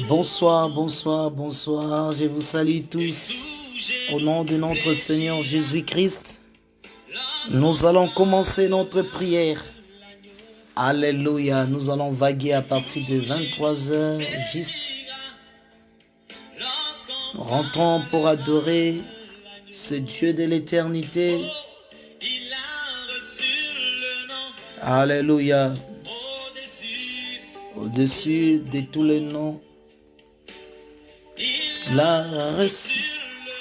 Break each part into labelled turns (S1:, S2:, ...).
S1: Bonsoir, bonsoir, bonsoir. Je vous salue tous au nom de notre Seigneur Jésus-Christ. Nous allons commencer notre prière. Alléluia. Nous allons vaguer à partir de 23h juste. Nous rentrons pour adorer ce Dieu de l'éternité. Alléluia. Au-dessus de tous les noms.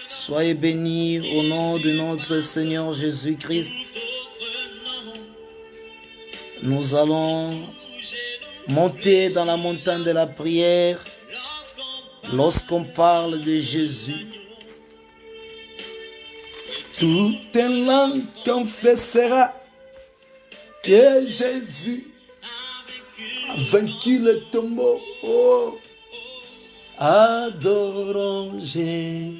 S1: Soyez bénis au nom de notre Seigneur Jésus-Christ. Nous allons monter dans la montagne de la prière lorsqu'on parle de Jésus. Toute langue confessera que Jésus a vaincu le tombeau. Oh. Adorons Jésus,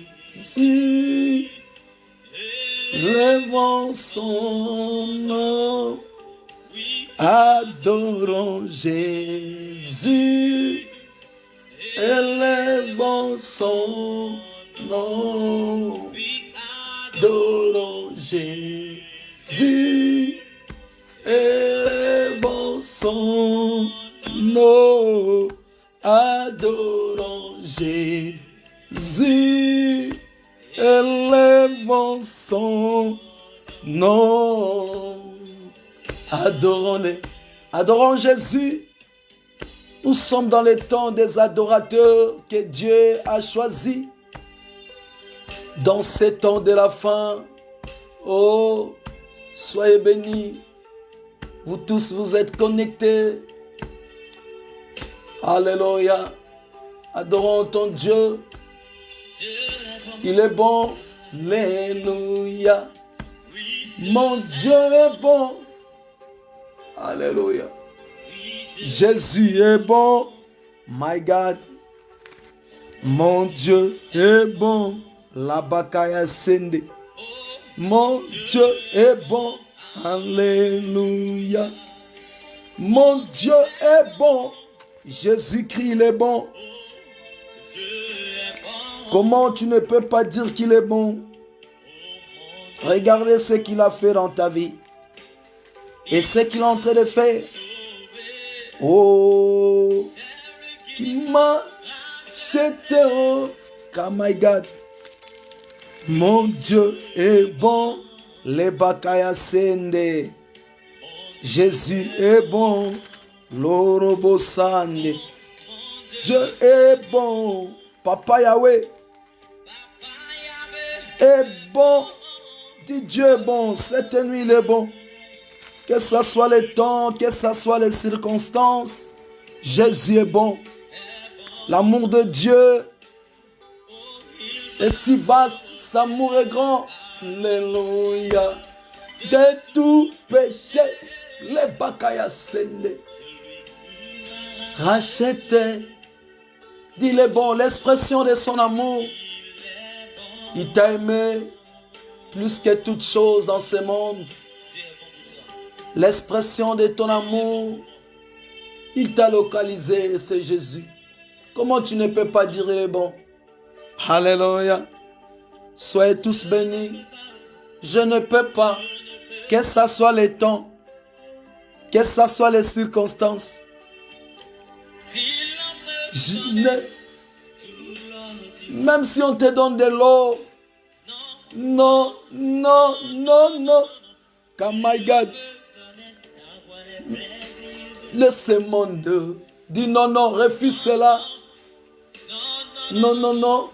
S1: levons son nom. Adorons Jésus, élevons son nom. Adorons Jésus, élevons son nom. Adorons Jésus, élevons son nom. Adorons-le, adorons Jésus. Nous sommes dans le temps des adorateurs que Dieu a choisis. Dans ces temps de la fin, oh, soyez bénis. Vous tous, vous êtes connectés. Alléluia. Adorons ton Dieu. Il est bon. Alléluia. Mon Dieu est bon. Alléluia. Jésus est bon. My God. Mon Dieu est bon. La bakaya sende. Mon Dieu est bon. Alléluia. Mon Dieu est bon. Jésus-Christ, il est bon. Comment tu ne peux pas dire qu'il est bon? Regardez ce qu'il a fait dans ta vie. Et ce qu'il est en train de faire. Oh, qui m'a jeté oh, my God. Mon Dieu est bon. Les bakaya sende. Jésus est bon. L'orobo sande. Dieu est bon. Papa Yahweh est bon. Dis Dieu est bon. Cette nuit il est bon. Que ce soit le temps, que ce soit les circonstances, Jésus est bon. L'amour de Dieu est si vaste, son amour est grand. Alléluia. De tout péché, les bakaya sende. Racheté. Dis est bon, l'expression de son amour. Il t'a aimé plus que toute chose dans ce monde. L'expression de ton amour, il t'a localisé, c'est Jésus. Comment tu ne peux pas dire il est bon? Alléluia. Soyez tous bénis. Je ne peux pas, que ce soit les temps, que ce soit les circonstances. Même si on te donne de l'eau, non, non, non, non. Comme my God. Le ce monde dit non, non, refuse cela. Non, non, non.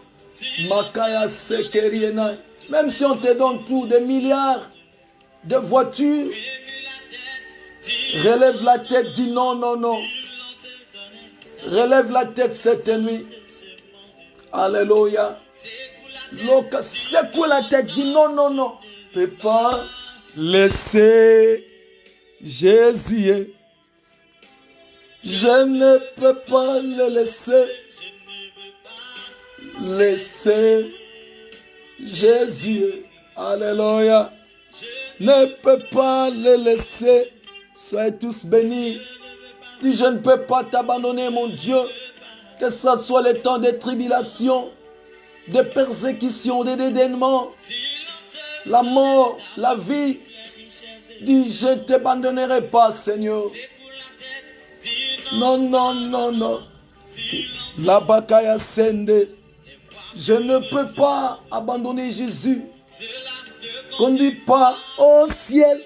S1: Makaya sekeriena. Même si on te donne tout, des milliards de voitures, relève la tête, dis non, non, non. Relève la tête cette nuit. Alléluia. Secoue la tête, dis non, non, non. Ne peux pas laisser Jésus. Je ne peux pas le laisser. Laissez Jésus. Alléluia. Ne peux pas le laisser. Soyez tous bénis. Dis, je ne peux pas t'abandonner, mon Dieu. que ce soit le temps de tribulation, de persécution, de dédainement, la mort, la vie. Dis, je ne t'abandonnerai pas, Seigneur. Non, non, non, non. La bakaya sende. Je ne peux pas abandonner Jésus. Conduis pas au ciel.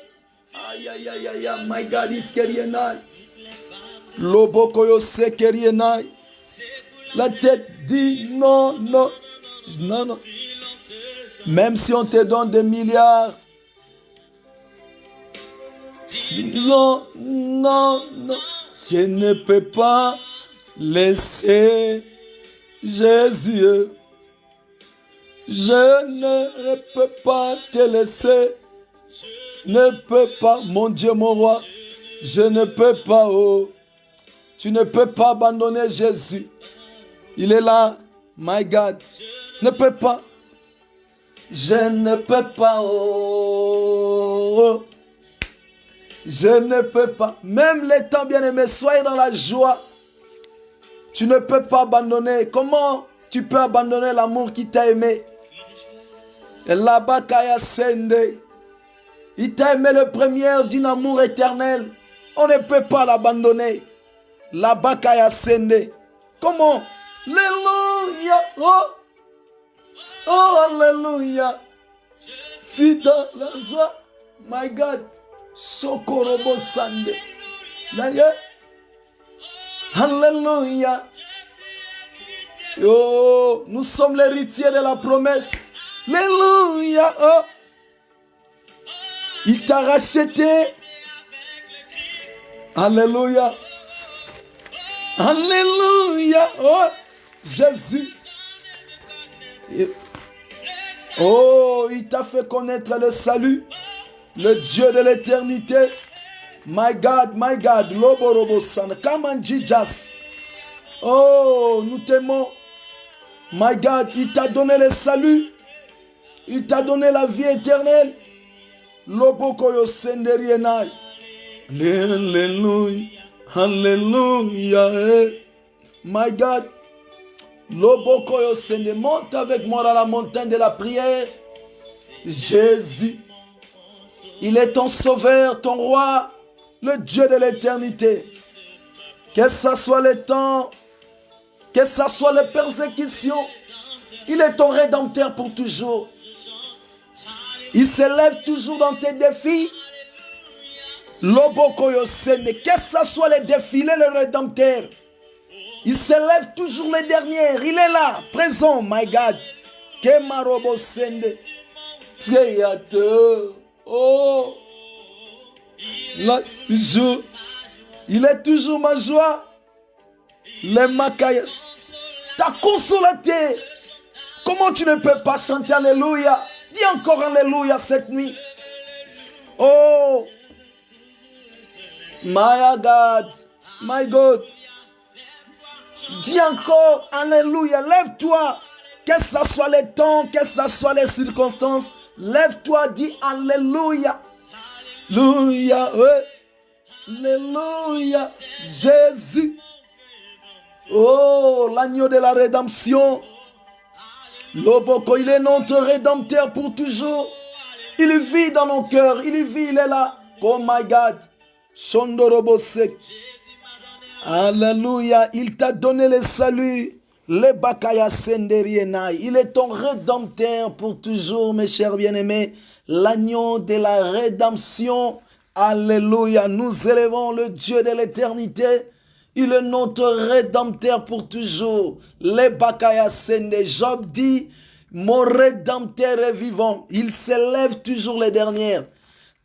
S1: Aïe, aïe, aïe, aïe, aïe, my God, is kerienai. Lobokoyo se kerienai. La tête dit non, non, non, non. Même si on te donne des milliards. Non, non, non. Je ne peux pas laisser Jésus. Je ne peux pas te laisser. Ne peux pas, mon Dieu, mon roi. Je ne peux pas, oh. Tu ne peux pas abandonner Jésus. Il est là, my God. Ne peux pas. Je ne peux pas, oh. Je ne peux pas. Même les temps bien-aimés, soyez dans la joie. Tu ne peux pas abandonner. Comment tu peux abandonner l'amour qui t'a aimé? Et là-bas, Kaya Sende. Il t'a aimé le premier d'un amour éternel. On ne peut pas l'abandonner. Là-bas, Kaya Sende. Comment? Alléluia. Oh. Oh, alléluia. Si dans la joie, my God. Sokorobo Sande. Alléluia. Oh, nous sommes l'héritiers de la promesse. Alléluia. Oh. Il t'a racheté. Alléluia. Alléluia. Oh, Jésus. Oh, il t'a fait connaître le salut. Le Dieu de l'éternité. My God, Loborobo San. Come on, Jesus. Oh, nous t'aimons. My God, il t'a donné le salut. Il t'a donné la vie éternelle. Lobokoyo Senderienai. Alléluia. Alléluia. My God. Lobokoyo Sende. Monte avec moi dans la montagne de la prière. Jésus. Il est ton sauveur, ton roi, le Dieu de l'éternité. Que ce soit le temps, que ce soit les persécutions, il est ton rédempteur pour toujours. Il s'élève toujours dans tes défis. Lobokoyo Sende, que ce soit les défis, il est le rédempteur. Il s'élève toujours les derniers. Il est là, présent, my God. Kemarobo Sende. Créateur. Oh, là, toujours, il est toujours ma joie. Les Makaya, ta consolateur. Comment tu ne peux pas chanter Alléluia? Dis encore Alléluia cette nuit. Oh, my God, my God. Dis encore Alléluia. Lève-toi. Que ce soit les temps, que ce soit les circonstances. Lève-toi, dis Alléluia. Alléluia, oui. Alléluia. Jésus. Oh, l'agneau de la rédemption. Loboko, il est notre rédempteur pour toujours. Il vit dans nos cœurs. Il vit, il est là. Oh my God. Shondorobosek. Alléluia. Il t'a donné le salut. Le Bakaya Senderienai. Il est ton rédempteur pour toujours, mes chers bien-aimés. L'agneau de la rédemption. Alléluia. Nous élevons le Dieu de l'éternité. Il est notre rédempteur pour toujours. Le Bakaya Sende. Job dit, mon rédempteur est vivant. Il s'élève toujours les dernières.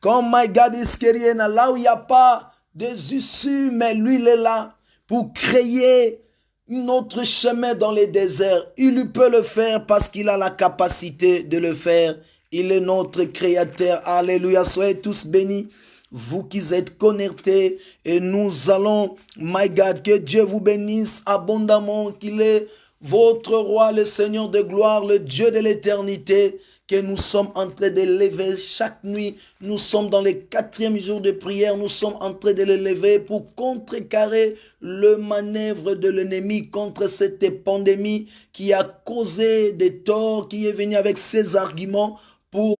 S1: Comme my God is Keriena, là où il n'y a pas des issues, mais lui il est là pour créer notre chemin dans les déserts. Il peut le faire parce qu'il a la capacité de le faire. Il est notre créateur. Alléluia. Soyez tous bénis. Vous qui êtes connectés. Et nous allons, my God, que Dieu vous bénisse abondamment. Qu'il est votre roi, le Seigneur de gloire, le Dieu de l'éternité. que nous sommes en train de lever chaque nuit. Nous sommes dans le 4e jour de prière. Nous sommes en train de le lever pour contrecarrer le manœuvre de l'ennemi contre cette pandémie qui a causé des torts, qui est venu avec ses arguments pour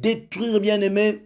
S1: détruire, bien-aimés,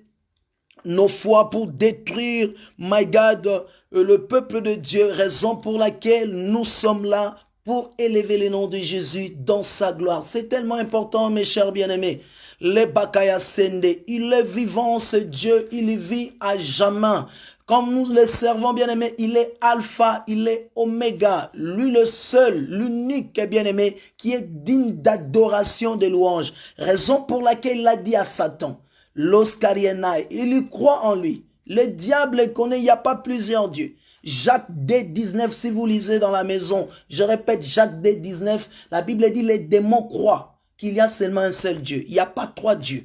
S1: nos foi, pour détruire, my God, le peuple de Dieu, raison pour laquelle nous sommes là pour élever le nom de Jésus dans sa gloire. C'est tellement important, mes chers bien-aimés. Le Bakaya Sende, il est vivant, ce Dieu, il vit à jamais. Comme nous le servons, bien-aimés, il est alpha, il est oméga, lui le seul, l'unique, bien-aimé, qui est digne d'adoration, de louange. Raison pour laquelle il a dit à Satan, l'Oscarienai, il y croit en lui. Le diable connaît, il n'y a pas plusieurs dieux. Jacques D 19, si vous lisez dans la maison, je répète, Jacques D 19, la Bible dit les démons croient qu'il y a seulement un seul Dieu. Il n'y a pas 3 dieux.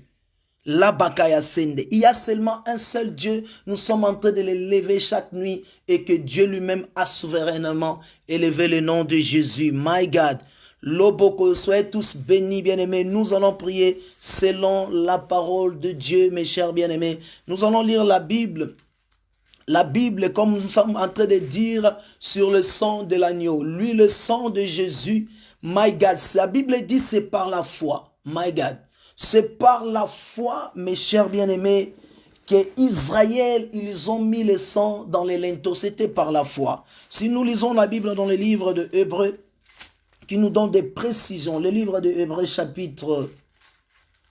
S1: La Bakaya Sende. Il y a seulement un seul Dieu. Nous sommes en train de les lever chaque nuit et que Dieu lui-même a souverainement élevé le nom de Jésus. My God. Loboko, soyez tous bénis, bien-aimés. Nous allons prier selon la parole de Dieu, mes chers bien-aimés. Nous allons lire la Bible. La Bible, comme nous sommes en train de dire, sur le sang de l'agneau. Lui, le sang de Jésus, my God. La Bible dit c'est par la foi, my God. C'est par la foi, mes chers bien-aimés, qu'Israël, ils ont mis le sang dans les linteaux. C'était par la foi. Si nous lisons la Bible dans le livre de Hébreux, qui nous donne des précisions, le livre de Hébreux, chapitre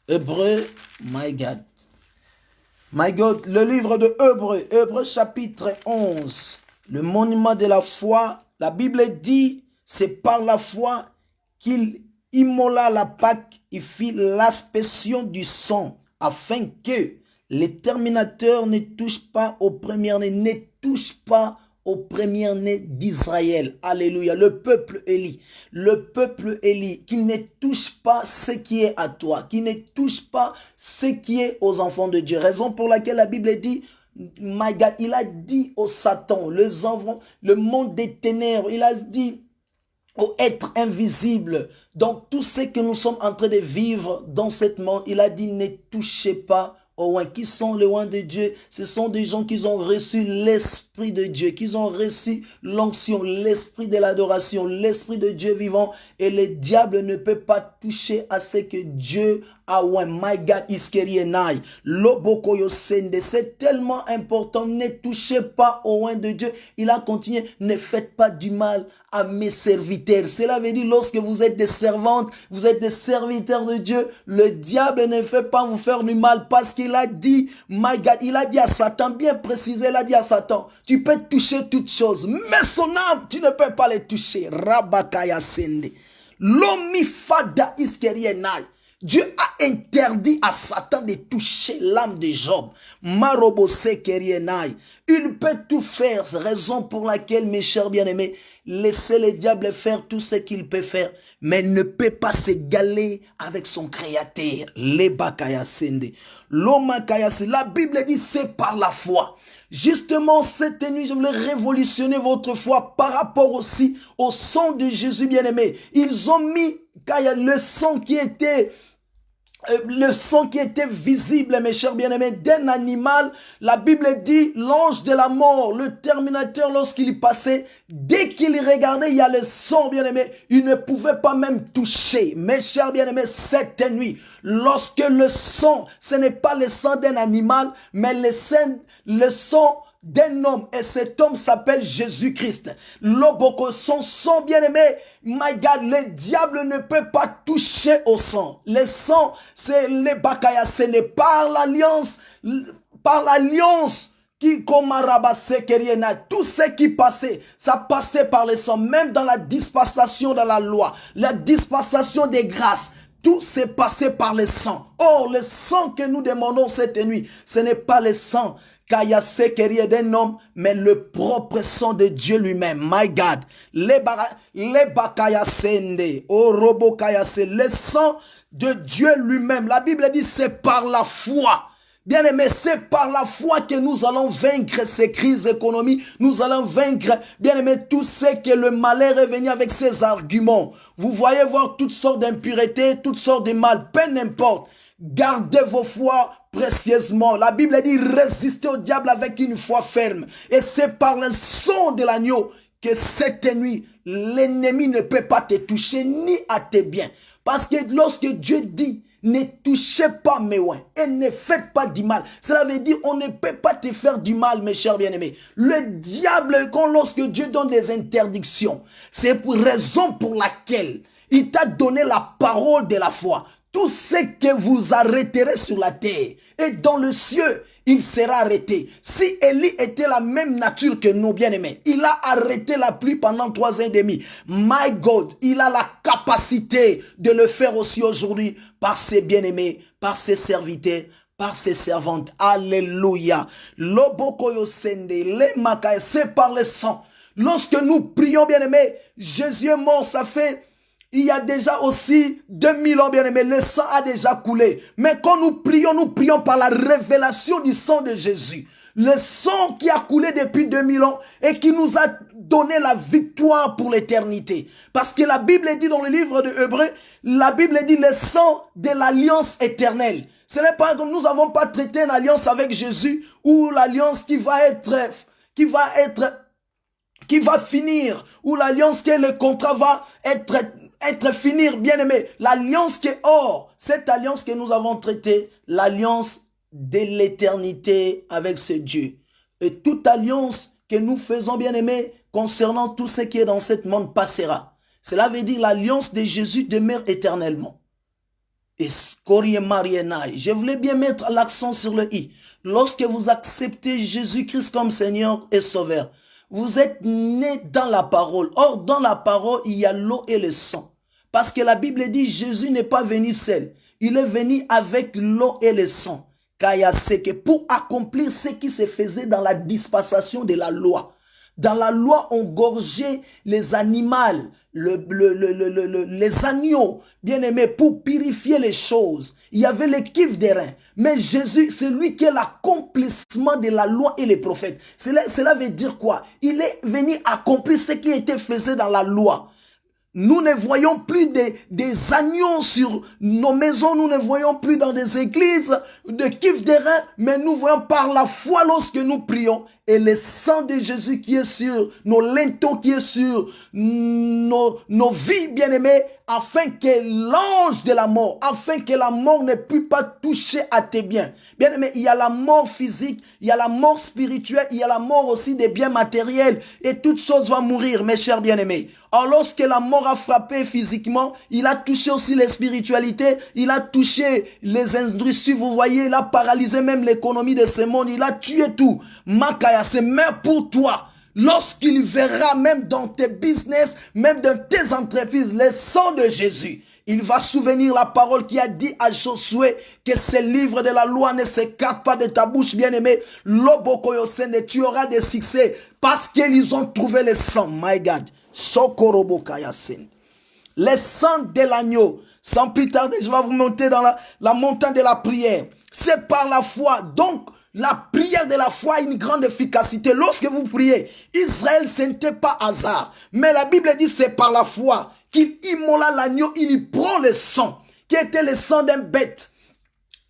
S1: Hébreux, my God. My God, le livre de Hébreux, Hébreux chapitre 11, le monument de la foi, la Bible dit, c'est par la foi qu'il immola la Pâque, il fit l'aspersion du sang, afin que les terminateurs ne touchent pas aux premières-nés, ne touchent pas aux premiers-nés d'Israël. Alléluia. Le peuple Élie, qu'il ne touche pas ce qui est à toi, qui ne touche pas ce qui est aux enfants de Dieu. Raison pour laquelle la Bible dit, my God, il a dit au Satan, les enfants, le monde des ténèbres, il a dit au être invisible, donc tout ce que nous sommes en train de vivre dans ce monde, il a dit ne touchez pas au loin. Qui sont les loin de Dieu? Ce sont des gens qui ont reçu l'Esprit de Dieu, qui ont reçu l'onction, l'Esprit de l'adoration, l'Esprit de Dieu vivant, et le diable ne peut pas toucher à ce que Dieu a loin. My God, iskerienai, lobokoyo sende, c'est tellement important, ne touchez pas au loin de Dieu. Il a continué, ne faites pas du mal à mes serviteurs. Cela veut dire lorsque vous êtes des servantes, vous êtes des serviteurs de Dieu, le diable ne fait pas vous faire du mal parce qu'il a dit, my God, il a dit à Satan, bien précisé, il a dit à Satan, tu peux toucher toutes choses, mais son âme, tu ne peux pas les toucher. Rabakaya sende. L'omifada iskerienai. Dieu a interdit à Satan de toucher l'âme de Job. Marobose kerienai. Il peut tout faire, raison pour laquelle, mes chers bien-aimés, laissez le diable faire tout ce qu'il peut faire, mais il ne peut pas s'égaler avec son créateur. Lebakaya sende. Lomakaya sende. La Bible dit c'est par la foi. Justement, cette nuit, je voulais révolutionner votre foi par rapport aussi au sang de Jésus bien-aimé. Ils ont mis, car il y a le sang qui était visible, mes chers bien-aimés, d'un animal. La Bible dit, l'ange de la mort, le terminateur, lorsqu'il passait, dès qu'il regardait, il y a le sang, bien-aimé, il ne pouvait pas même toucher. Mes chers bien-aimés, cette nuit, lorsque le sang, ce n'est pas le sang d'un animal, mais le sang d'un homme, et cet homme s'appelle Jésus-Christ. Loboko, son sang bien-aimé, my God, le diable ne peut pas toucher au sang. Le sang, c'est les bakaya, ce n'est par l'alliance qui, comme Arabasekeriena, tout ce qui passait, ça passait par le sang, même dans la dispensation de la loi, la dispensation des grâces. Tout s'est passé par le sang. Or, le sang que nous demandons cette nuit, ce n'est pas le sang d'un homme, mais le propre sang de Dieu lui-même. My God. Le sang de Dieu lui-même. La Bible dit c'est par la foi. Bien aimé, c'est par la foi que nous allons vaincre ces crises économiques. Nous allons vaincre, bien aimé, tout ce que le malheur est venu avec ses arguments. Vous voyez voir toutes sortes d'impuretés, toutes sortes de mal, peu n'importe. Gardez vos foi précieusement. La Bible dit résistez au diable avec une foi ferme. Et c'est par le son de l'agneau que cette nuit, l'ennemi ne peut pas te toucher ni à tes biens. Parce que lorsque Dieu dit ne touchez pas mes oins et ne faites pas du mal. Cela veut dire on ne peut pas te faire du mal, mes chers bien-aimés. Le diable, lorsque Dieu donne des interdictions, c'est pour raison pour laquelle il t'a donné la parole de la foi. Tout ce que vous arrêterez sur la terre et dans le ciel, il sera arrêté. Si Élie était la même nature que nous, bien-aimés, il a arrêté la pluie pendant 3 ans et demi. My God, il a la capacité de le faire aussi aujourd'hui par ses bien-aimés, par ses serviteurs, par ses servantes. Alléluia. C'est par le sang. Lorsque nous prions, bien-aimés, Jésus est mort, ça fait... Il y a déjà aussi 2000 ans, bien aimé, le sang a déjà coulé. Mais quand nous prions par la révélation du sang de Jésus. Le sang qui a coulé depuis 2000 ans et qui nous a donné la victoire pour l'éternité. Parce que la Bible dit dans le livre de Hébreux, la Bible dit le sang de l'alliance éternelle. Ce n'est pas comme nous n'avons pas traité une alliance avec Jésus ou l'alliance qui va finir, ou l'alliance que le contrat va être finir, bien aimé. L'alliance qui est hors, cette alliance que nous avons traitée, l'alliance de l'éternité avec ce Dieu. Et toute alliance que nous faisons, bien aimé, concernant tout ce qui est dans ce monde passera. Cela veut dire l'alliance de Jésus demeure éternellement. Et je voulais bien mettre l'accent sur le i. Lorsque vous acceptez Jésus-Christ comme Seigneur et Sauveur, vous êtes né dans la parole. Or, dans la parole, il y a l'eau et le sang. Parce que la Bible dit, Jésus n'est pas venu seul. Il est venu avec l'eau et le sang. Pour accomplir ce qui se faisait dans la dispensation de la loi. Dans la loi, on gorgeait les animaux, les agneaux, bien aimés, pour purifier les choses. Il y avait les kiffs des reins. Mais Jésus, c'est lui qui est l'accomplissement de la loi et les prophètes. Cela veut dire quoi? Il est venu accomplir ce qui était fait dans la loi. Nous ne voyons plus des agneaux sur nos maisons, nous ne voyons plus dans des églises de kiff des reins, mais nous voyons par la foi lorsque nous prions et le sang de Jésus qui est sur nos linteaux, qui est sur nos vies bien-aimées, afin que l'ange de la mort, afin que la mort ne puisse pas toucher à tes biens. Bien-aimés, il y a la mort physique, il y a la mort spirituelle, il y a la mort aussi des biens matériels et toutes choses vont mourir, mes chers bien-aimés. Alors lorsque la mort a frappé physiquement, il a touché aussi les spiritualités, il a touché les industries, vous voyez, il a paralysé même l'économie de ce monde, il a tué tout. Makaya, c'est même pour toi. Lorsqu'il verra même dans tes business, même dans tes entreprises, le sang de Jésus, il va souvenir la parole qui a dit à Josué que ce livre de la loi ne s'écarte pas de ta bouche, bien-aimé. Lobokoyosende, tu auras des succès parce qu'ils ont trouvé le sang. My God. Sokorobokayasen. Le sang de l'agneau. Sans plus tarder, je vais vous monter dans la montagne de la prière. C'est par la foi. Donc, la prière de la foi a une grande efficacité. Lorsque vous priez, Israël, ce n'était pas hasard. Mais la Bible dit c'est par la foi qu'il immola l'agneau, il y prend le sang, qui était le sang d'un bête,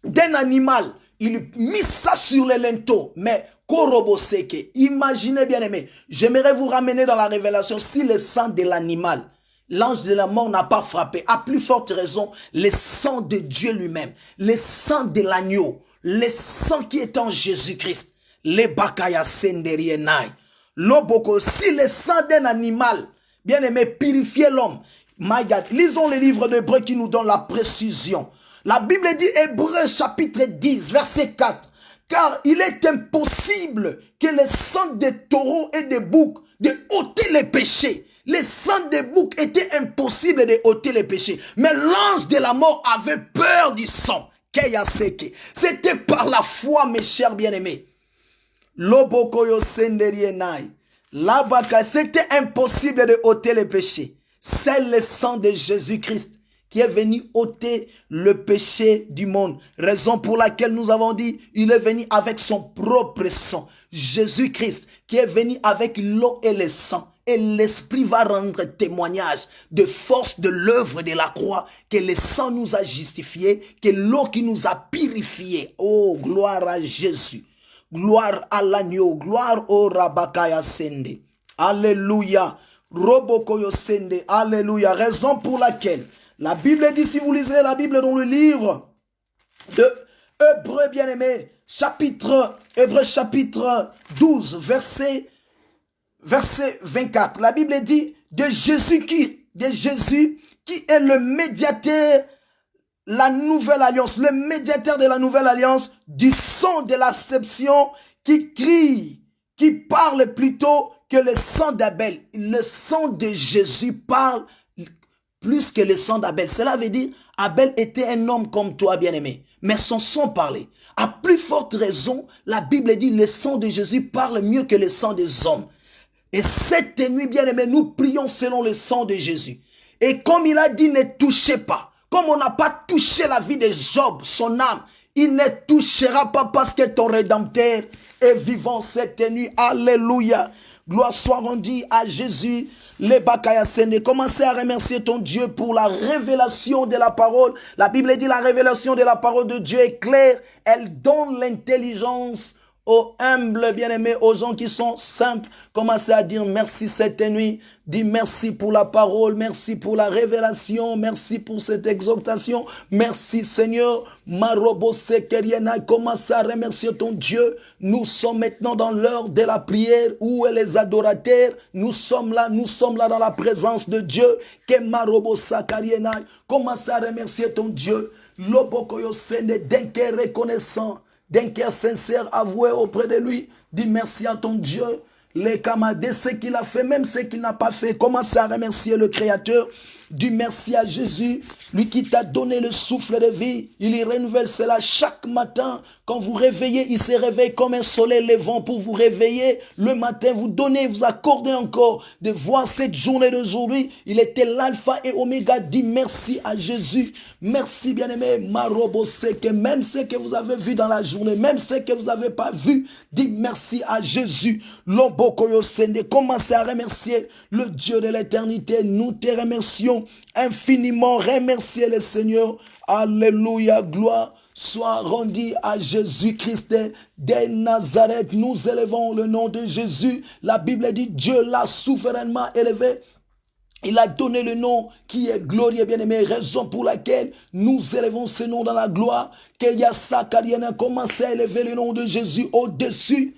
S1: d'un animal. Il mit ça sur les linteaux. Mais koroboseke, imaginez bien aimé, j'aimerais vous ramener dans la révélation si le sang de l'animal, l'ange de la mort n'a pas frappé. À plus forte raison, le sang de Dieu lui-même, le sang de l'agneau, le sang qui est en Jésus-Christ, les bakaya senderienai, l'oboko, si le sang d'un animal, bien aimé, purifier l'homme. My God, lisons les livres d'Hébreux qui nous donnent la précision. La Bible dit, Hébreux chapitre 10, verset 4, car il est impossible que le sang des taureaux et des boucs de ôter les péchés. Le sang des boucs était impossible de ôter les péchés. Mais l'ange de la mort avait peur du sang. C'était par la foi, mes chers bien-aimés. C'était impossible de ôter les péchés. C'est le sang de Jésus-Christ qui est venu ôter le péché du monde. Raison pour laquelle nous avons dit, il est venu avec son propre sang. Jésus-Christ qui est venu avec l'eau et le sang. et l'Esprit va rendre témoignage de force de l'œuvre de la croix, que le sang nous a justifiés, que l'eau qui nous a purifiés. Oh, gloire à Jésus. Gloire à l'agneau, gloire au Rabakaya Sende. Alléluia. Robokoyo Sende. Alléluia. Raison pour laquelle la Bible dit, si vous lisez la Bible dans le livre de Hébreux bien-aimés, Hébreux chapitre 12, verset 24. La Bible dit de Jésus qui est le médiateur, la nouvelle alliance, le médiateur de la nouvelle alliance, du sang de l'acception, qui crie, qui parle plutôt que le sang d'Abel. Le sang de Jésus parle plus que le sang d'Abel. Cela veut dire, Abel était un homme comme toi, bien-aimé, mais son sang parlait. À plus forte raison, la Bible dit, le sang de Jésus parle mieux que le sang des hommes. Et cette nuit, bien-aimé, nous prions selon le sang de Jésus. Et comme il a dit, ne touchez pas. Comme on n'a pas touché la vie de Job, son âme, il ne touchera pas parce que ton Rédempteur est vivant cette nuit. Alléluia. Gloire soit rendue à Jésus. Les Bakayasene, commencez à remercier ton Dieu pour la révélation de la parole. La Bible dit la révélation de la parole de Dieu est claire. Elle donne l'intelligence aux humbles bien-aimés, aux gens qui sont simples. Commencez à dire merci cette nuit. Dis merci pour la parole, merci pour la révélation, merci pour cette exhortation. Merci Seigneur. Commencez à remercier ton Dieu. Nous sommes maintenant dans l'heure de la prière. Où est les adorateurs? Nous sommes là dans la présence de Dieu. Commencez à remercier ton Dieu. D'un cœur reconnaissant, d'un cœur sincère, avoué auprès de lui. Dis merci à ton Dieu. Les camarades, ce qu'il a fait, même ce qu'il n'a pas fait. Commencez à remercier le Créateur. Dis merci à Jésus, lui qui t'a donné le souffle de vie. Il y renouvelle cela chaque matin. Quand vous réveillez, il se réveille comme un soleil levant pour vous réveiller. Le matin, vous donnez, vous accordez encore de voir cette journée d'aujourd'hui. Il était l'alpha et oméga. Dis merci à Jésus. Merci bien-aimé. Marobo Seke, même ce que vous avez vu dans la journée, même ce que vous n'avez pas vu, dis merci à Jésus. Lobokoyo Sende, commencez à remercier le Dieu de l'éternité. Nous te remercions infiniment. Remerciez le Seigneur. Alléluia, gloire soit rendue à Jésus-Christ de Nazareth. Nous élevons le nom de Jésus. La Bible dit Dieu l'a souverainement élevé. Il a donné le nom qui est glorieux, bien-aimé, raison pour laquelle nous élevons ce nom dans la gloire. Commencez à élever le nom de Jésus au-dessus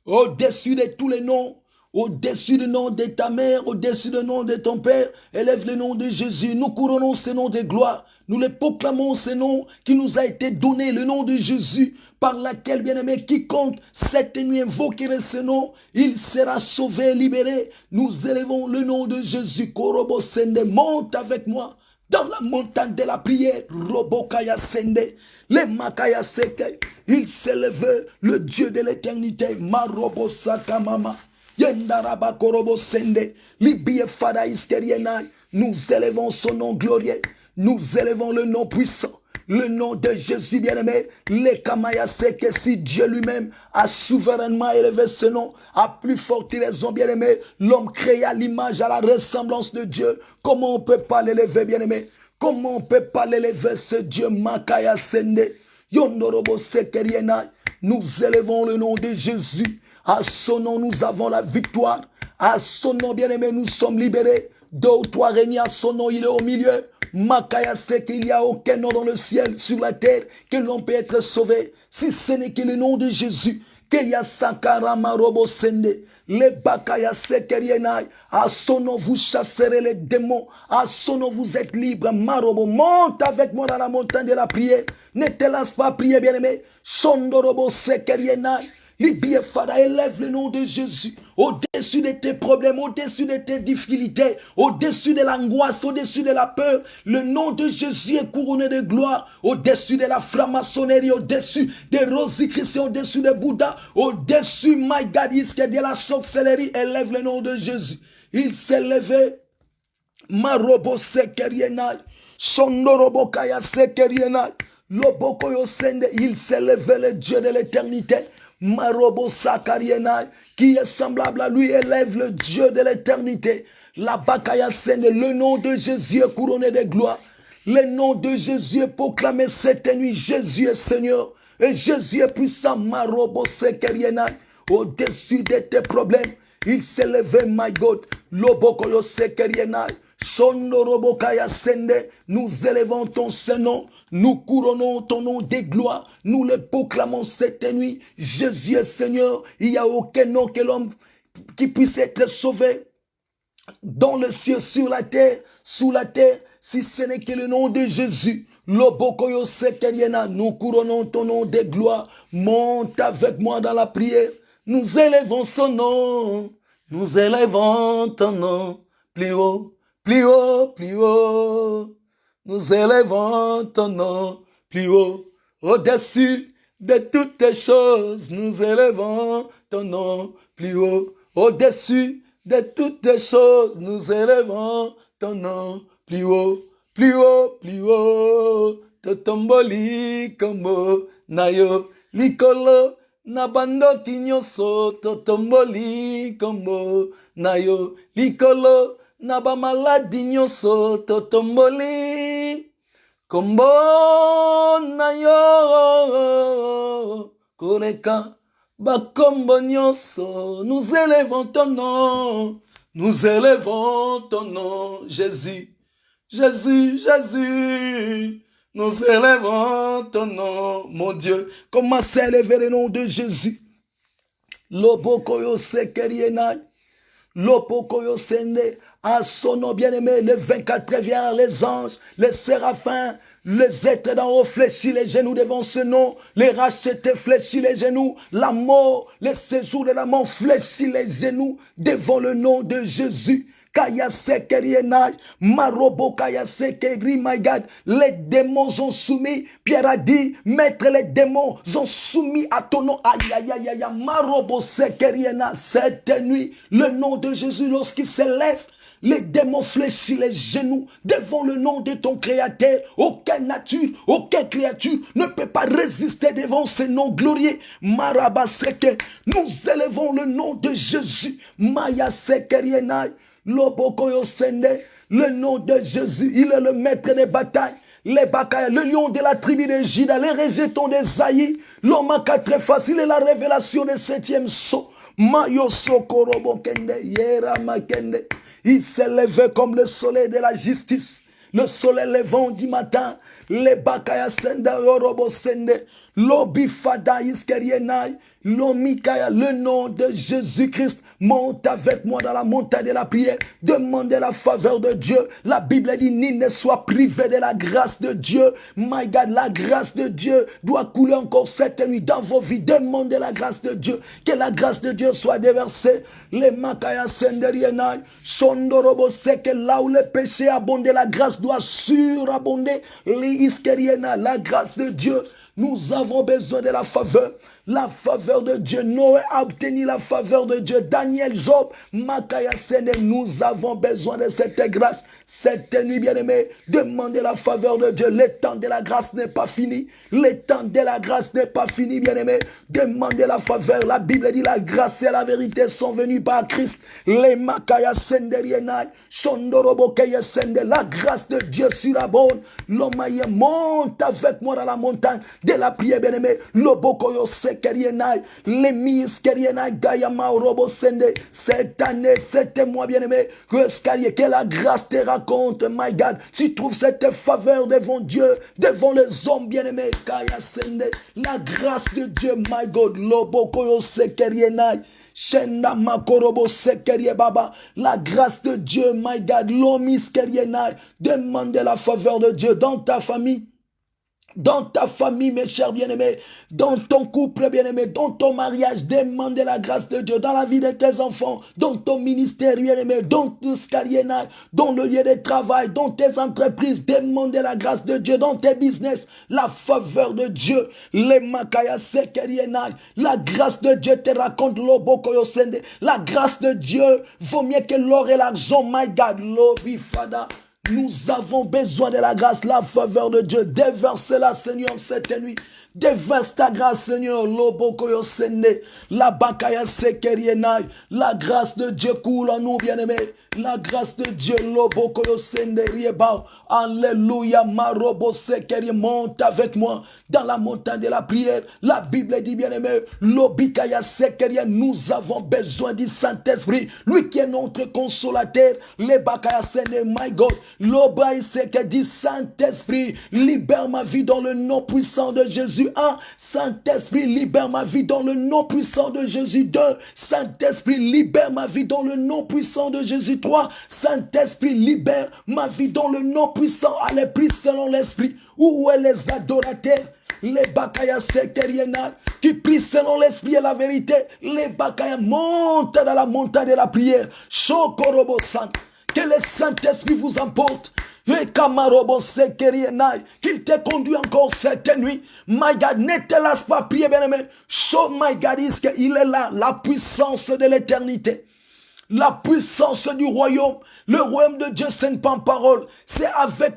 S1: de tous les noms. Au-dessus du nom de ta mère, au-dessus du nom de ton père, élève le nom de Jésus. Nous couronnons ce nom de gloire. Nous le proclamons ce nom qui nous a été donné, le nom de Jésus, par laquelle, bien-aimé, quiconque cette nuit invoquerait ce nom, il sera sauvé, libéré. Nous élevons le nom de Jésus. Korobo Sende, monte avec moi dans la montagne de la prière. Robokaya Sende, les Makaya Seke, il s'élève, le Dieu de l'éternité. Marobo Sakamama. Yendaraba Korobo Sende, Libye Fada Iskerienai. Nous élevons son nom glorieux. Nous élevons le nom puissant. Le nom de Jésus bien-aimé. Les Kamaya Seke, si Dieu lui-même a souverainement élevé ce nom, à plus forte raison bien-aimé, l'homme créé à l'image, à la ressemblance de Dieu. Comment on ne peut pas l'élever bien-aimé? Comment on ne peut pas l'élever ce Dieu? Makaya Sende, Yondorobo Sekerienai. Nous élevons le nom de Jésus. À son nom, nous avons la victoire. À son nom, bien-aimé, nous sommes libérés. Deux ou trois règnent à son nom, il est au milieu. Makaya sait qu'il n'y a aucun nom dans le ciel, sur la terre, que l'on peut être sauvé, si ce n'est que le nom de Jésus. Keya Sakara Marobo Sende, les Bakaya Sekerienai. À son nom, vous chasserez les démons. À son nom, vous êtes libres. Marobo, monte avec moi dans la montagne de la prière. Ne te laisse pas prier, bien-aimé. Shondorobo Sekerienai. Libye Fada, élève le nom de Jésus au-dessus de tes problèmes, au-dessus de tes difficultés, au-dessus de l'angoisse, au-dessus de la peur. Le nom de Jésus est couronné de gloire, au-dessus de la franc-maçonnerie, au-dessus des rosicruciens, au-dessus de Bouddha, au-dessus, my God, de la sorcellerie. Élève le nom de Jésus. Il s'est levé. Marobo Sekerienai, Sondorobo Kaya Sekerienai, Lobokoyo Sende, il s'est levé le Dieu de l'éternité. Marobo Sakarienai, qui est semblable à lui, élève le Dieu de l'éternité. La Bakaya Sende, le nom de Jésus est couronné de gloire. Le nom de Jésus est proclamé cette nuit. Jésus est Seigneur. Et Jésus est puissant. Marobo Sakarienai, au-dessus de tes problèmes. Il s'est levé, my God. Lobokoyo Sekerienai. Shondorobokaya Sende. Nous élevons ton Saint-Nom. Nous couronnons ton nom de gloire. Nous le proclamons cette nuit. Jésus est Seigneur. Il n'y a aucun nom que l'homme qui puisse être sauvé dans le ciel, sur la terre, sous la terre, si ce n'est que le nom de Jésus. Lobokoyo Sekeriena. Nous couronnons ton nom de gloire. Monte avec moi dans la prière. Nous élevons son nom, nous élevons ton nom, plus haut, plus haut, plus haut. Nous élevons ton nom, plus haut, au-dessus de toutes les choses. Nous élevons ton nom, plus haut, au-dessus de toutes les choses. Nous élevons ton nom, plus haut, plus haut, plus haut. Totomboli kombo nayo likolo. Nabando kinyoso totomboli kombo nayo likolo naba maladi nyoso totomboli kombo nayo koleka bakombo nyoso. Nous élevons ton nom, nous élevons ton nom, Jésus, Jésus, Jésus. Nous élevons ton nom, mon Dieu. Commencez à élever le nom de Jésus. Lobokoyo Sekerienai. Lobokoyo Sende. À son nom bien-aimé, les 24 vient, les anges, les séraphins, les êtres d'en haut fléchis les genoux devant ce nom. Les rachetés fléchis les genoux. La mort, les séjours de la mort fléchis les genoux devant le nom de Jésus. Kaya Sekerienai, Marobo Kaya Sekeri, my God, les démons ont soumis. Pierre a dit, maître, les démons ont soumis à ton nom. Aïe, aïe, aïe, aïe, Marobo Sekeriena, cette nuit, le nom de Jésus, lorsqu'il s'élève, les démons fléchissent les genoux devant le nom de ton Créateur. Aucune nature, aucune créature ne peut pas résister devant ce nom glorieux. Marabaseke, nous élevons le nom de Jésus. Maya Sekerienai. Lobokoyo Sende, le nom de Jésus, il est le maître des batailles. Les Bakaya, le lion de la tribu de Juda, les rejetons d'Esaïe, l'homme à quatre faces, il est la révélation des septième sceau. Mayo Sokorobo Kende, Yera Makende, il s'est levé comme le soleil de la justice, le soleil levant du matin. Les Bakaya Sende, Yorobo Sende, Lobifada Iskerienai, Lomikaya, le nom de Jésus-Christ. Monte avec moi dans la montagne de la prière. Demandez la faveur de Dieu. La Bible dit, nul ne soit privé de la grâce de Dieu. My God, la grâce de Dieu doit couler encore cette nuit dans vos vies. Demandez la grâce de Dieu. Que la grâce de Dieu soit déversée. Les Makaya Senderienai, Shondorobo Seke, là où le péché abondait, la grâce doit surabonder. Les Iskeriena, la grâce de Dieu. Nous avons besoin de la faveur de Dieu. Noé a obtenu la faveur de Dieu. Daniel, Job, Makaya Sene, nous avons besoin de cette grâce. Cette nuit, bien-aimé, demandez la faveur de Dieu. Le temps de la grâce n'est pas fini. Le temps de la grâce n'est pas fini, bien-aimé. Demandez la faveur. La Bible dit la grâce et la vérité sont venues par Christ. Les Makaya Senderienai, Shondorobo Kaya Sende, la grâce de Dieu surabonde. L'homme monte avec moi dans la montagne de la prière, bien-aimé. Lobokoyo Sekerienai, les Miskerienai, Gayama Robo Sende. Cette année, cet mois, bien-aimé, que la grâce te raconte, my God. Tu trouves cette faveur devant Dieu, devant les hommes, bien-aimés. Kaya Sende, la grâce de Dieu, my God. Lobokoyo Sekerienai. Shenda Makorobo Sekerie Baba, la grâce de Dieu, my God, l'omiskerienai. Demandez la faveur de Dieu dans ta famille. Dans ta famille, mes chers bien-aimés, dans ton couple bien-aimé, dans ton mariage, demandez la grâce de Dieu, dans la vie de tes enfants, dans ton ministère bien-aimé, dans tout ce carrière, dans le lieu de travail, dans tes entreprises, demandez la grâce de Dieu, dans tes business, la faveur de Dieu, les Makaya Sekerienai, la grâce de Dieu te raconte l'Obokoyo Sende, la grâce de Dieu vaut mieux que l'or et l'argent, my God, l'Obifada. Nous avons besoin de la grâce, la faveur de Dieu. Déversez-la, Seigneur, cette nuit. Déverse ta grâce, Seigneur. Lobokoyo sende. La bakaya sekerienai. La grâce de Dieu coule en nous, bien-aimés. La grâce de Dieu, lobokoyo sende rieba. Alléluia, marobo sekeri. Monte avec moi dans la montagne de la prière. La Bible dit, bien-aimé, lobikaya sekeri. Nous avons besoin du Saint-Esprit. Lui qui est notre consolateur. Les bakaya sende, my God. L'obaï seke dit, Saint-Esprit, libère ma vie dans le nom puissant de Jésus. 1. Saint-Esprit, libère ma vie dans le nom puissant de Jésus. 2. Saint-Esprit, libère ma vie dans le nom puissant de Jésus. 3. Saint-Esprit, libère ma vie dans le nom puissant. Allez, prie selon l'Esprit. Où est les adorateurs? Les bakaya sekeriena qui prient selon l'Esprit et la vérité. Les bakaya montent dans la montagne de la prière. Shokorobo San. Que le Saint-Esprit vous emporte. Et Kamarobo Sekerienai, qu'il te conduit encore cette nuit. My God, ne te laisse pas prier, bien-aimé. Show my God, il est là, la puissance de l'éternité. La puissance du royaume. Le royaume de Dieu, c'est une parole. C'est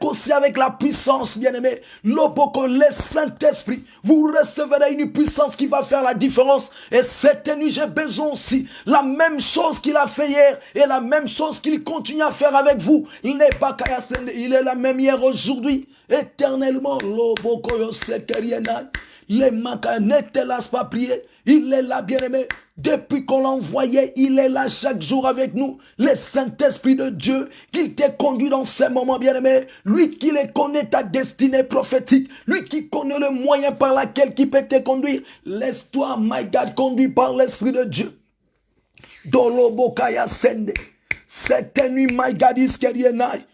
S1: aussi avec la puissance, bien-aimé. Loboko, le Saint-Esprit. Vous recevrez une puissance qui va faire la différence. Et cette nuit, j'ai besoin aussi. La même chose qu'il a fait hier. Et la même chose qu'il continue à faire avec vous. Il est la même hier aujourd'hui. Éternellement. Loboko, yo sekeriena. Les Makaya, ne te laisse pas prier. Il est là, bien-aimé. Depuis qu'on l'a envoyé, il est là chaque jour avec nous. Le Saint-Esprit de Dieu, qu'il t'ait conduit dans ces moments, bien-aimé. Lui qui les connaît ta destinée prophétique. Lui qui connaît le moyen par lequel il peut te conduire. Laisse-toi, my God, conduit par l'Esprit de Dieu. Dolobokaya sende. Cette nuit, my God, iskerienai.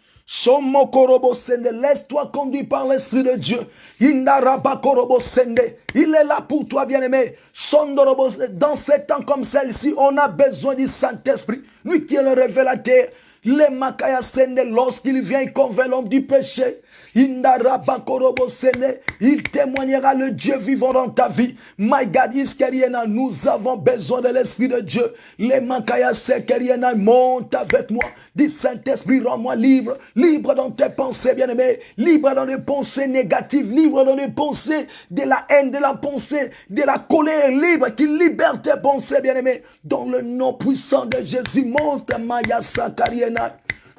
S1: Laisse-toi conduire par l'Esprit de Dieu. Il est là pour toi, bien-aimé. Dans ces temps comme celle-ci, on a besoin du Saint-Esprit. Lui qui est le révélateur. Les Makaya Sende, lorsqu'il vient, il convainc l'homme du péché. Il témoignera le Dieu vivant dans ta vie. My God, Iskeriena, nous avons besoin de l'Esprit de Dieu. Les Makaya Sekeriena, monte avec moi. Dis Saint-Esprit, rends-moi libre. Libre dans tes pensées, bien-aimé. Libre dans les pensées négatives. Libre dans les pensées de la haine, de la pensée, de la colère. Libre, qui libère tes pensées, bien-aimé. Dans le nom puissant de Jésus, monte Maya Sakariena.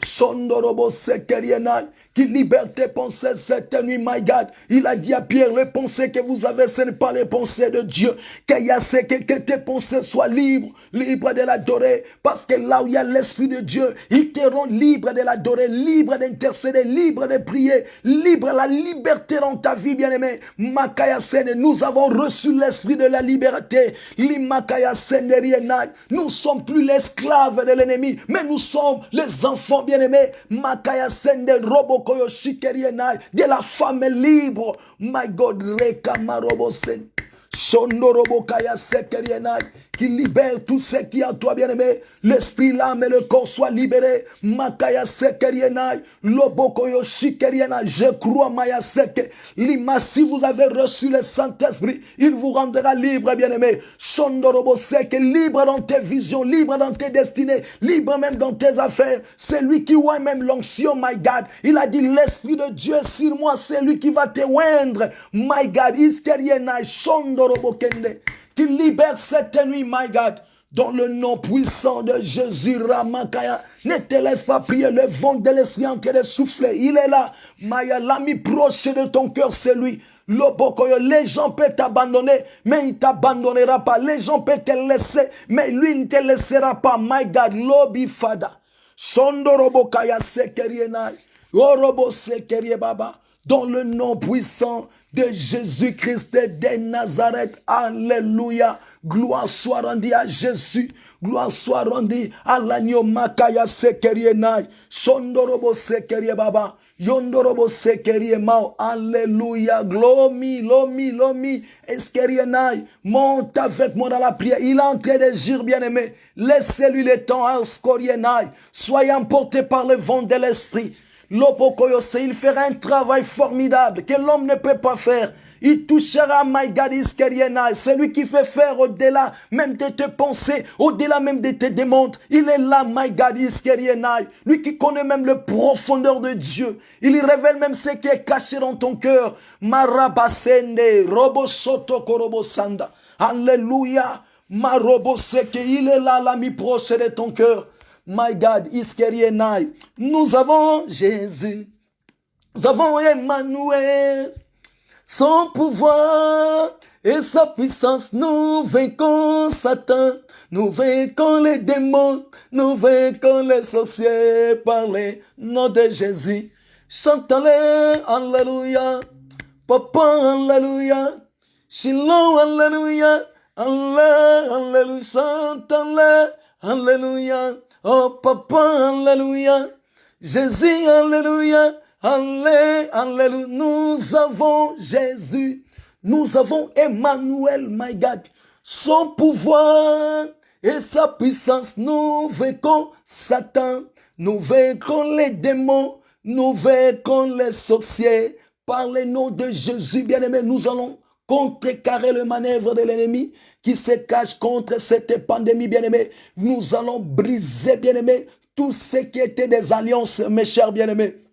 S1: Sondorobo Sekeriena, qui libère tes pensées cette nuit, my God. Il a dit à Pierre, les pensées que vous avez, ce n'est pas les pensées de Dieu. Que tes pensées soient libres, libres de l'adorer. Parce que là où il y a l'Esprit de Dieu, il te rend libre de l'adorer, libre d'intercéder, libre de prier, libre la liberté dans ta vie, bien-aimé. Makaya Sene, nous avons reçu l'Esprit de la liberté. Limakaya Sene Rienai, nous ne sommes plus l'esclave de l'ennemi, mais nous sommes les enfants bien-aimés. Makaya Sende Roboko de la femme libre. My God, Reka Marobosen. Shondorobokaya Sekerienai, qui libère tout ce qui est en toi, bien-aimé. L'esprit, l'âme et le corps soient libérés. Makaya Sekerienai, Lobokoyo Shikerienai. Je crois, Maya Seke. Lima, si vous avez reçu le Saint-Esprit, il vous rendra libre, bien-aimé. Shondoroboseke, libre dans tes visions, libre dans tes destinées, libre même dans tes affaires. C'est lui qui oint même l'onction, my God. Il a dit, l'Esprit de Dieu est sur moi, c'est lui qui va te oindre. My God, Iskerienai, Shondorobokende, qui libère cette nuit, my God. Dans le nom puissant de Jésus, Ramakaya, ne te laisse pas prier. Le vent de l'esprit en train de souffler. Il est là. Maya, l'ami proche de ton cœur, c'est lui. Les gens peuvent t'abandonner, mais il ne t'abandonnera pas. Les gens peuvent te laisser, mais lui ne te laissera pas. My God, Lobi Fada. Sondorobokaya Sekerienai. Orobo Sekerie Baba. Dans le nom puissant de Jésus-Christ de Nazareth. Alléluia. Gloire soit rendue à Jésus. Gloire soit rendue à l'agneau Makaya Sekerienai. Sondorobo Sekerie Baba. Yondorobo Sekerie Mao. Alléluia. Glomi, lomi, lomi. Eskerienai. Monte avec moi dans la prière. Il est en train de dire, bien-aimé. Laissez-lui le temps. Eskerienai. Soyez emportés par le vent de l'esprit. Il fera un travail formidable que l'homme ne peut pas faire. Il touchera, my God, Iskeriena. C'est lui qui fait faire au-delà même de tes pensées, au-delà même de tes demandes. Il est là, my God, Iskeriena. Lui qui connaît même le profondeur de Dieu. Il y révèle même ce qui est caché dans ton cœur. Marabasende, Robosoto Korobosanda. Alléluia. Maroboseke, il est là, l'ami proche de ton cœur. My God, Iskeriena. Nous avons Jésus. Nous avons Emmanuel. Son pouvoir et sa puissance, nous vainquons Satan, nous vainquons les démons, nous vainquons les sorciers par les noms de Jésus. Chantons-les, Alléluia, Papa, Alléluia, Shiloh, Alléluia, Alléluia, chantons-les, Alléluia, oh Papa, Alléluia, Jésus, Alléluia. Alléluia, nous avons Jésus, nous avons Emmanuel, my God, son pouvoir et sa puissance, nous vainquons Satan, nous vainquons les démons, nous vainquons les sorciers, par le nom de Jésus, bien-aimé, nous allons contrecarrer le manœuvre de l'ennemi qui se cache contre cette pandémie, bien-aimé, nous allons briser, bien-aimé, tout ce qui était des alliances, mes chers bien-aimés,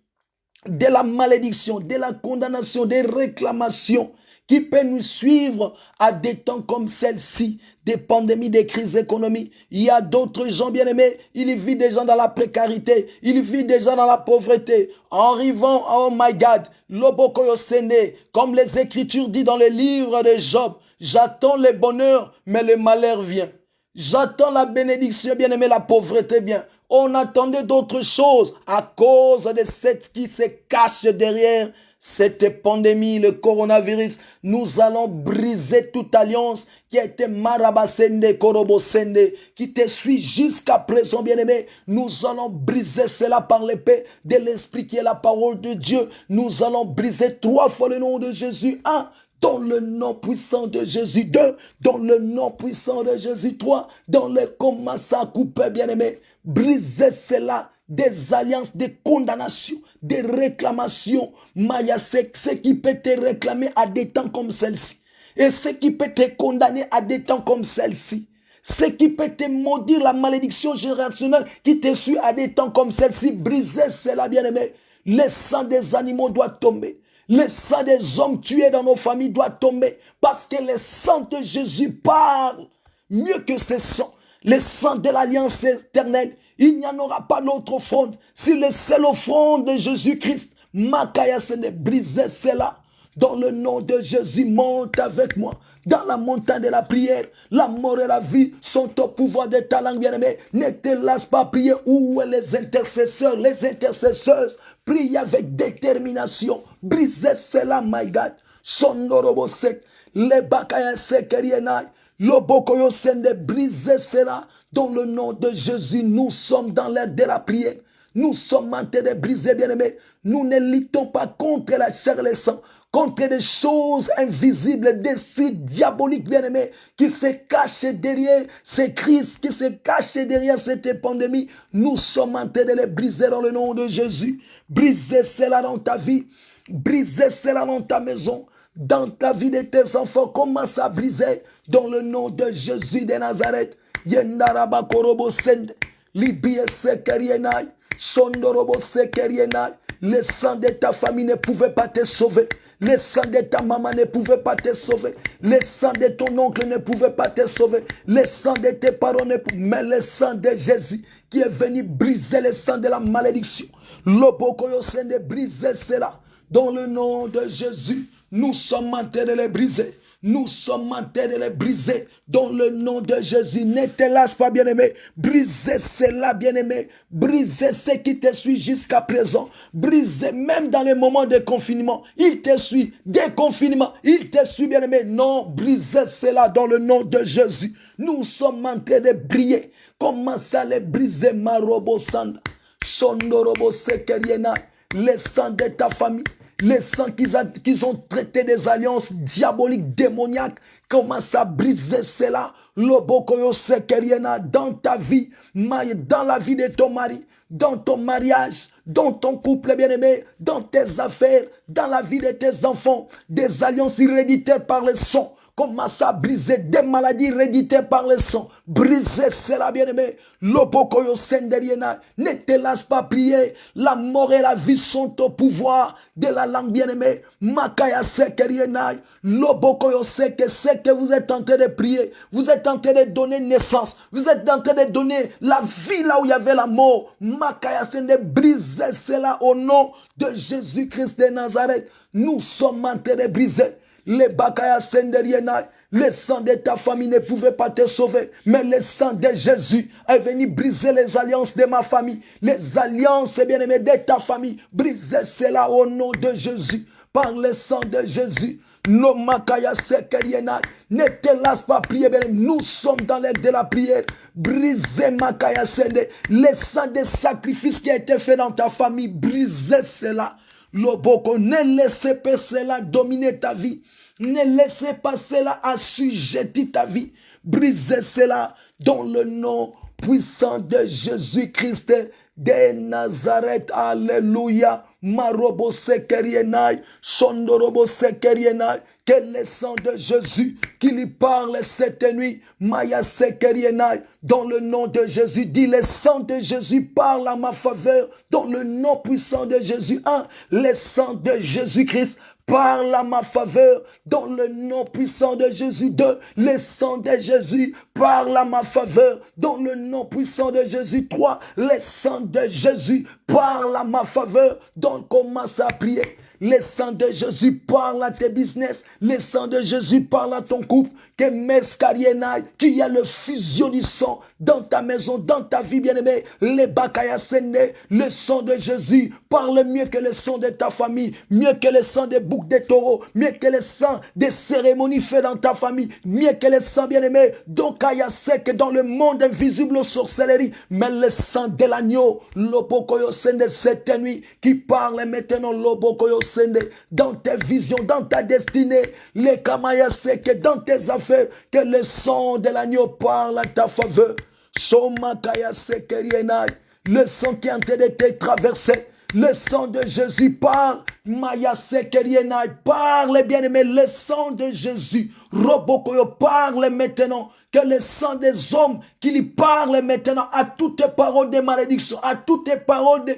S1: de la malédiction, de la condamnation, des réclamations qui peut nous suivre à des temps comme celle-ci, des pandémies, des crises économiques. Il y a d'autres gens bien-aimés, ils vivent des gens dans la précarité, ils vivent des gens dans la pauvreté. En arrivant, oh my God, Lobokoyo Sene, comme les Écritures disent dans le livre de Job, j'attends le bonheur, mais le malheur vient. J'attends la bénédiction, bien-aimé, la pauvreté, bien. On attendait d'autres choses à cause de ce qui se cache derrière cette pandémie, le coronavirus. Nous allons briser toute alliance qui a été Marabasende, Korobosende, qui te suit jusqu'à présent, bien-aimé. Nous allons briser cela par l'épée de l'Esprit qui est la parole de Dieu. Nous allons briser 3 fois le nom de Jésus. 1. Dans le nom puissant de Jésus. 2. Dans le nom puissant de Jésus. 3. Dans le commençant à couper, bien-aimé. Briser cela, des alliances, des condamnations, des réclamations. Maya, c'est ce qui peut te réclamer à des temps comme celle-ci. Et ce qui peut te condamner à des temps comme celle-ci. Ce qui peut te maudire, la malédiction générationnelle qui te suit à des temps comme celle-ci. Briser cela, bien-aimé. Le sang des animaux doit tomber. Le sang des hommes tués dans nos familles doit tomber. Parce que le sang de Jésus parle mieux que ce sang. Le sang de l'alliance éternelle, il n'y en aura pas d'autre offrande. Si le seul offrande de Jésus-Christ, Makaya se ne brisait cela. Dans le nom de Jésus, monte avec moi. Dans la montagne de la prière, la mort et la vie sont au pouvoir de ta langue, bien-aimé. Ne te lasse pas prier. Où est les intercesseurs? Les intercesseurs prient avec détermination. Brisez cela, my God. Sondorobosek, les bakaya sekerienai. Lobokoyo sende, briser cela. Dans le nom de Jésus, nous sommes dans l'air de la prière. Nous sommes en train de briser, bien-aimés. Nous ne luttons pas contre la chair et le sang, contre des choses invisibles, des sites diaboliques, bien-aimés, qui se cachent derrière ces crises, qui se cachent derrière cette pandémie. Nous sommes en train de les briser dans le nom de Jésus. Briser cela dans ta vie. Briser cela dans ta maison. Dans ta vie de tes enfants, commence à briser dans le nom de Jésus de Nazareth. Yendaraba korobo sende, libie sekerienai, sondorobo sekerienai. Le sang de ta famille ne pouvait pas te sauver. Le sang de ta maman ne pouvait pas te sauver. Le sang de ton oncle ne pouvait pas te sauver. Le sang de tes parents ne pouvait. Mais le sang de Jésus qui est venu briser le sang de la malédiction. Lobokoyo sende, briser cela dans le nom de Jésus. Nous sommes en train de les briser. Nous sommes en train de les briser dans le nom de Jésus. Ne te lasse pas, bien-aimé. Brisez cela, bien-aimé. Brisez ce qui te suit jusqu'à présent. Brisez même dans les moments de confinement. Il te suit. Déconfinement, il te suit, bien-aimé. Non, brisez cela dans le nom de Jésus. Nous sommes en train de briller. Commencez à les briser, Marobo Sanda. Shondorobo Sekeriena. Le sang de ta famille. Les sangs qu'ils ont traité des alliances diaboliques, démoniaques, commence à briser cela. Lobokoyo sekeriena dans ta vie, dans la vie de ton mari, dans ton mariage, dans ton couple bien-aimé, dans tes affaires, dans la vie de tes enfants, des alliances héréditaires par le sang. Commence à briser des maladies héréditaires par le sang. Briser cela, bien-aimé. Lobokoyo senderiena. Ne te laisse pas prier. La mort et la vie sont au pouvoir de la langue, bien-aimé. Makaya sekeriena. Lobokoyo seke. C'est que vous êtes en train de prier. Vous êtes en train de donner naissance. Vous êtes en train de donner la vie là où il y avait la mort. Makaya sende. Briser cela au nom de Jésus-Christ de Nazareth. Nous sommes en train de briser. Les bakaya senderiena, le sang de ta famille ne pouvait pas te sauver, mais le sang de Jésus est venu briser les alliances de ma famille, les alliances bien-aimées de ta famille. Briser cela au nom de Jésus, par le sang de Jésus. No makaya sekeriena, ne te laisse pas prier, bien. Nous sommes dans l'aide de la prière. Briser makaya sende, le sang des sacrifices qui a été fait dans ta famille, briser cela. Loboko, ne laissez pas cela dominer ta vie. Ne laissez pas cela assujettir ta vie. Brisez cela dans le nom puissant de Jésus-Christ de Nazareth. Alléluia. Marobo sekerienai, sondorobo sekerienai. Que le sang de Jésus qui lui parle cette nuit, Maya sekerienai, dans le nom de Jésus. Dis, le sang de Jésus parle à ma faveur, dans le nom puissant de Jésus. 1. Le sang de Jésus-Christ parle à ma faveur, dans le nom puissant de Jésus. 2. Le sang de Jésus parle à ma faveur, dans le nom puissant de Jésus. 3. Le sang de Jésus parle à ma faveur, donc commence à prier. Le sang de Jésus parle à tes business. Le sang de Jésus parle à ton couple. Que Merskarienai, qu'il y a le fusion du sang dans ta maison, dans ta vie bien-aimée. Les Bakaya Sende, le sang de Jésus parle mieux que le sang de ta famille, mieux que le sang des boucs des taureaux, mieux que le sang des cérémonies faites dans ta famille, mieux que le sang bien-aimé. Donc, Aya sait que dans le monde invisible aux sorcelleries, mais le sang de l'agneau, Lobokoyo Sende, cette nuit, qui parle maintenant, Lobokoyo Sende, dans tes visions, dans ta destinée, les Kamaya sait que dans tes affaires, que le sang de l'agneau parle à ta faveur. Somakaya Sekerienai, le sang qui est en train de te traverser, le sang de Jésus parle. Maya Sekerienai, parle bien-aimé, le sang de Jésus. Robokoyo parle maintenant. Que le sang des hommes qui lui parle maintenant à toutes tes paroles de malédiction, à toutes tes paroles de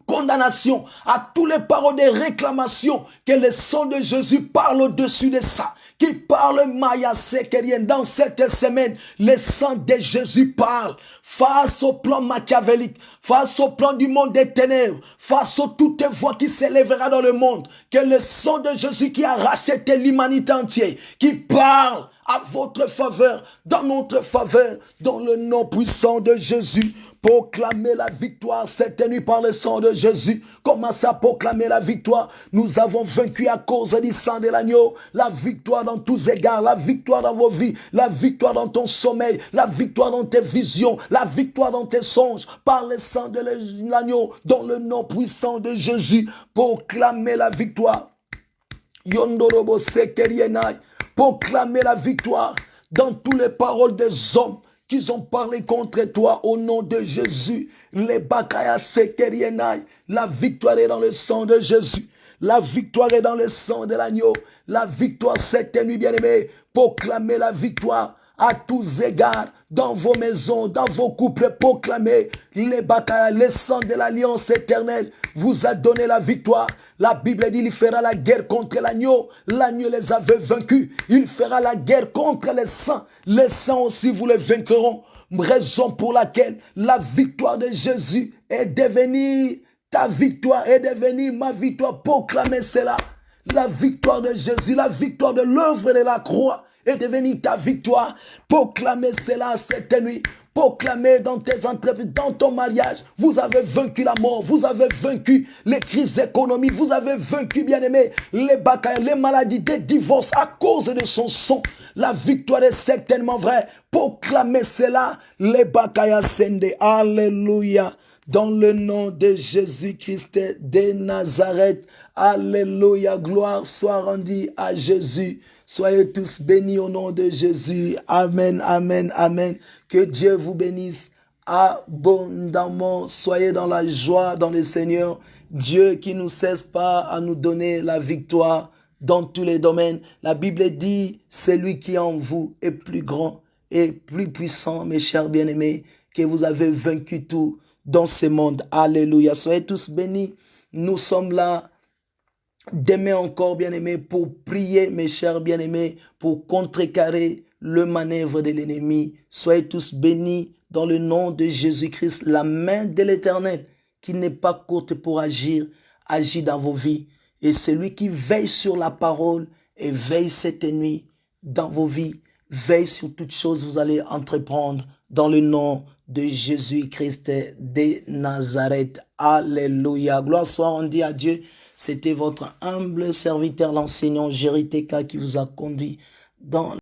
S1: condamnation, à toutes les paroles de réclamation, que le sang de Jésus parle au-dessus de ça. Qui parle Maya Sekerien dans cette semaine, le sang de Jésus parle face au plan machiavélique, face au plan du monde des ténèbres, face à toutes les voix qui s'élèvera dans le monde, que le sang de Jésus qui a racheté l'humanité entière, qui parle à votre faveur, dans notre faveur, dans le nom puissant de Jésus. Proclamer la victoire cette nuit par le sang de Jésus. Commencez à proclamer la victoire. Nous avons vaincu à cause du sang de l'agneau. La victoire dans tous égards, la victoire dans vos vies, la victoire dans ton sommeil, la victoire dans tes visions, la victoire dans tes songes, par le sang de l'agneau, dans le nom puissant de Jésus. Proclamer la victoire. Yondorobo Sekerienai. Proclamer la victoire dans toutes les paroles des hommes qu'ils ont parlé contre toi au nom de Jésus. Les Bakaya Sekerienai. La victoire est dans le sang de Jésus. La victoire est dans le sang de l'agneau. La victoire cette nuit, bien-aimés. Proclamez la victoire à tous égards, dans vos maisons, dans vos couples, proclamez les Bakaya, le sang de l'alliance éternelle vous a donné la victoire. La Bible dit, il fera la guerre contre l'agneau. L'agneau les avait vaincus. Il fera la guerre contre les saints. Les saints aussi vous les vaincront. Raison pour laquelle la victoire de Jésus est devenue ta victoire, est devenue ma victoire. Proclamez cela. La victoire de Jésus, la victoire de l'œuvre de la croix est devenue ta victoire. Proclamez cela cette nuit. Proclamez dans tes entreprises, dans ton mariage. Vous avez vaincu la mort. Vous avez vaincu les crises économiques. Vous avez vaincu, bien-aimés, les batailles, les maladies, des divorces à cause de son sang. La victoire est certainement vraie. Proclamez cela. Les bakaya sende. Alléluia. dans le nom de Jésus-Christ de Nazareth. Alléluia, gloire soit rendue à Jésus. Soyez tous bénis au nom de Jésus. Amen, amen, amen. Que Dieu vous bénisse abondamment. Soyez dans la joie dans le Seigneur. Dieu qui ne cesse pas à nous donner la victoire dans tous les domaines. La Bible dit, celui qui est en vous est plus grand et plus puissant, mes chers bien-aimés, que vous avez vaincu tout dans ce monde. Alléluia. Soyez tous bénis. Nous sommes là demain encore, bien-aimés, pour prier, mes chers bien-aimés, pour contrecarrer le manœuvre de l'ennemi. Soyez tous bénis dans le nom de Jésus-Christ. La main de l'Éternel, qui n'est pas courte pour agir, agit dans vos vies. Et celui qui veille sur la parole et veille cette nuit dans vos vies, veille sur toutes choses, vous allez entreprendre dans le nom de Jésus-Christ de Nazareth. Alléluia. Gloire soit rendue à Dieu. C'était votre humble serviteur, l'enseignant Jerry Teka, qui vous a conduit dans